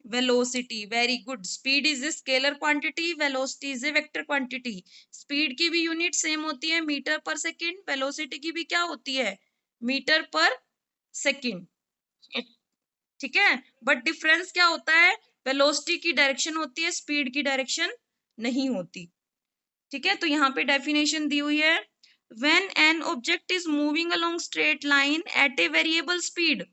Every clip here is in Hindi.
Velocity, very good. Speed is a scalar quantity, velocity is a vector quantity. Speed की भी यूनिट सेम होती है, मीटर पर सेकेंड। वेलोसिटी की भी क्या होती है, मीटर पर सेकेंड। ठीक है, बट डिफरेंस क्या होता है, वेलोसिटी की डायरेक्शन होती है, स्पीड की डायरेक्शन नहीं होती। ठीक है, तो यहाँ पे डेफिनेशन दी हुई है, when an object is moving along straight line at a variable speed,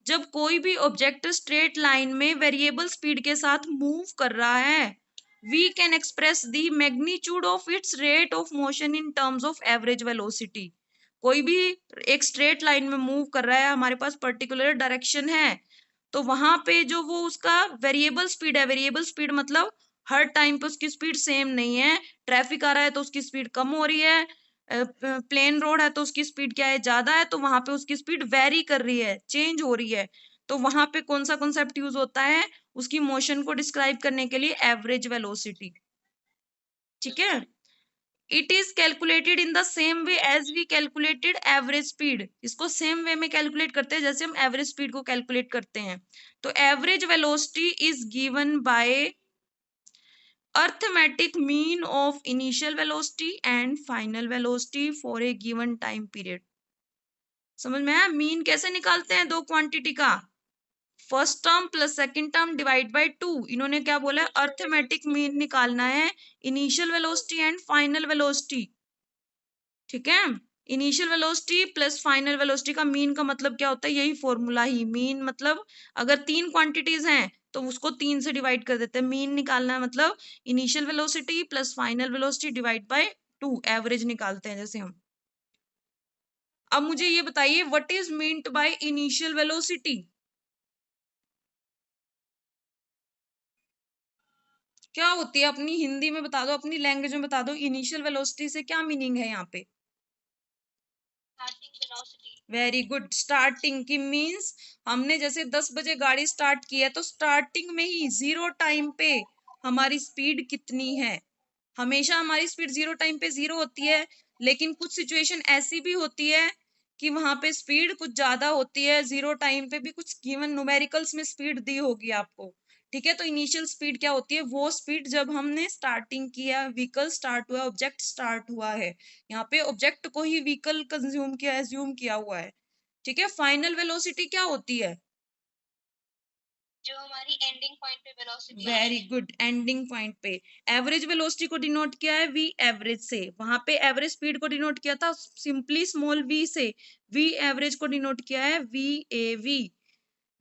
जब कोई भी ऑब्जेक्ट स्ट्रेट लाइन में वेरिएबल स्पीड के साथ मूव कर रहा है, we can express the magnitude of its rate of motion in terms of average velocity. कोई भी एक स्ट्रेट लाइन में मूव कर रहा है, हमारे पास पर्टिकुलर डायरेक्शन है, तो वहां पे जो वो उसका वेरिएबल स्पीड है, वेरिएबल स्पीड मतलब हर टाइम पे उसकी स्पीड सेम नहीं है। ट्रैफिक आ रहा है तो उसकी स्पीड कम हो रही है, प्लेन रोड है तो उसकी स्पीड क्या है, ज्यादा है, तो वहां पे उसकी स्पीड वेरी कर रही है, चेंज हो रही है। तो वहां पे कौन सा कॉन्सेप्ट यूज होता है, उसकी मोशन को डिस्क्राइब करने के लिए एवरेज वेलोसिटी। ठीक है, it is calculated in the same way as we calculated average speed. इसको सेम वे में कैलकुलेट करते हैं जैसे हम एवरेज स्पीड को कैलकुलेट करते हैं। तो average velocity is given by arithmetic mean of initial velocity and final velocity for a given time period. समझ में आया, मीन कैसे निकालते हैं दो क्वांटिटी का, first term plus second term divide by 2। इन्होंने क्या बोला, अर्थमेटिक मीन निकालना है initial velocity and final velocity. ठीक है, initial velocity plus final velocity का मीन का मतलब क्या होता है, यही फॉर्मूला ही। मीन मतलब अगर तीन क्वांटिटीज हैं तो उसको तीन से डिवाइड कर देते हैं। मीन निकालना है मतलब initial velocity plus final velocity divide by 2, average निकालते हैं जैसे हम। अब मुझे ये बताइए, what is meant by initial velocity, क्या होती है, अपनी हिंदी में बता दो, अपनी लैंग्वेज में बता दो, इनिशियल वेलोसिटी से क्या मीनिंग है यहाँ पे। वेरी गुड, स्टार्टिंग की मीन्स हमने जैसे 10 बजे गाड़ी स्टार्ट की है तो स्टार्टिंग में ही जीरो टाइम पे हमारी स्पीड कितनी है। हमेशा हमारी स्पीड जीरो टाइम पे जीरो होती है, लेकिन कुछ सिचुएशन ऐसी भी होती है कि वहां पे स्पीड कुछ ज्यादा होती है, जीरो टाइम पे भी कुछ गिवन न्यूमेरिकल्स में स्पीड दी होगी आपको। ठीक है, तो इनिशियल स्पीड क्या होती है, वो स्पीड जब हमने स्टार्टिंग किया, व्हीकल स्टार्ट हुआ, ऑब्जेक्ट स्टार्ट हुआ है। यहाँ पे ऑब्जेक्ट को ही व्हीकल कंज्यूम किया, एज्यूम किया हुआ है। ठीक है, फाइनल वेलोसिटी क्या होती है, जो हमारी एंडिंग पॉइंट पे velocity. Very good, ending point पे। एवरेज वेलोसिटी को डिनोट किया है वी एवरेज से, वहां पे एवरेज स्पीड को डिनोट किया था सिंपली स्मॉल वी से, वी एवरेज को डिनोट किया है V A V.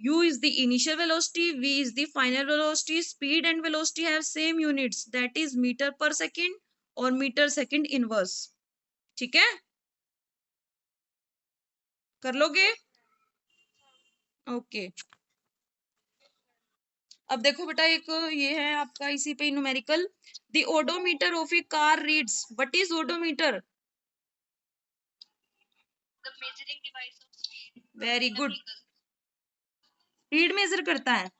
U is the initial velocity, V is the final velocity. Speed and velocity have same units, that is meter per second और meter second inverse। ठीक है, कर लोगे, ओके। अब देखो बेटा, एक ये है आपका इसी पे numerical, the odometer of A car reads, what is odometer, the measuring device of speed. Very good, speed measure करता है,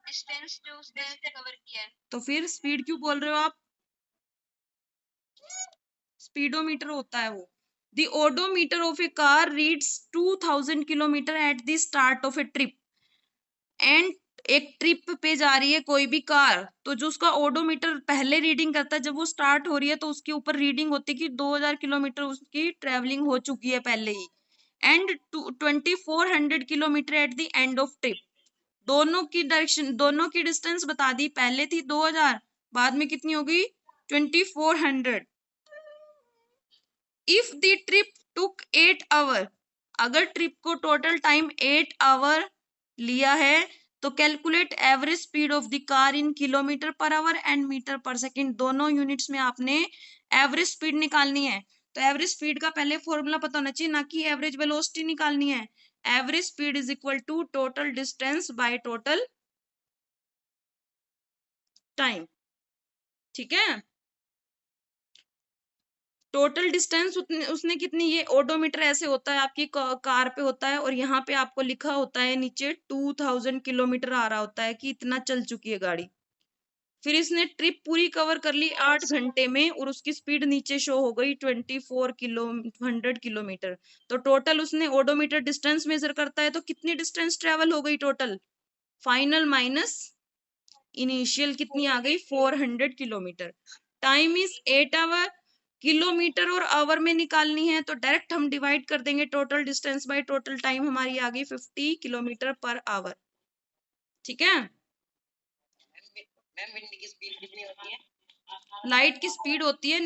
डिस्टेंस जो उसने कवर किया है, तो फिर स्पीड क्यों बोल रहे हो आप, स्पीडोमीटर होता है वो। The odometer of A car reads 2000 kilometre at the start of A trip, and एक ट्रिप पे जा रही है कोई भी कार, तो जो उसका ओडोमीटर पहले रीडिंग करता है, जब वो स्टार्ट हो रही है तो उसके ऊपर रीडिंग होती है कि 2000 किलोमीटर उसकी ट्रेवलिंग हो चुकी है पहले ही, and 2400 kilometre at the end of trip. दोनों की डायरेक्शन, दोनों की डिस्टेंस बता दी, पहले थी 2000, बाद में कितनी हो गई 2400। If the trip took 8 hour, अगर ट्रिप को टोटल टाइम 8 आवर लिया है, तो calculate average speed of the car in kilometre per hour and metre per second, दोनों यूनिट्स में आपने एवरेज स्पीड निकालनी है। तो एवरेज स्पीड का पहले फॉर्मूला पता होना चाहिए, ना कि एवरेज वेलोसिटी निकालनी है। Average speed is equal to total distance by total time. ठीक है, टोटल डिस्टेंस उसने कितनी, ये ओडोमीटर ऐसे होता है आपकी कार पे होता है, और यहाँ पे आपको लिखा होता है नीचे 2000 किलोमीटर आ रहा होता है कि इतना चल चुकी है गाड़ी। फिर इसने ट्रिप पूरी कवर कर ली 8 घंटे में और उसकी स्पीड नीचे शो हो गई 100 किलोमीटर। तो टोटल उसने ओडोमीटर डिस्टेंस मेजर करता है तो कितनी डिस्टेंस ट्रेवल हो गई टोटल, फाइनल माइनस इनिशियल कितनी आ गई 400 kilometre. Time is 8 hour, kilometre और आवर में निकालनी है तो डायरेक्ट हम डिवाइड कर देंगे total distance by total time, हमारी आ गई 50 किलोमीटर पर आवर। ठीक है, लाइट की स्पीड होती है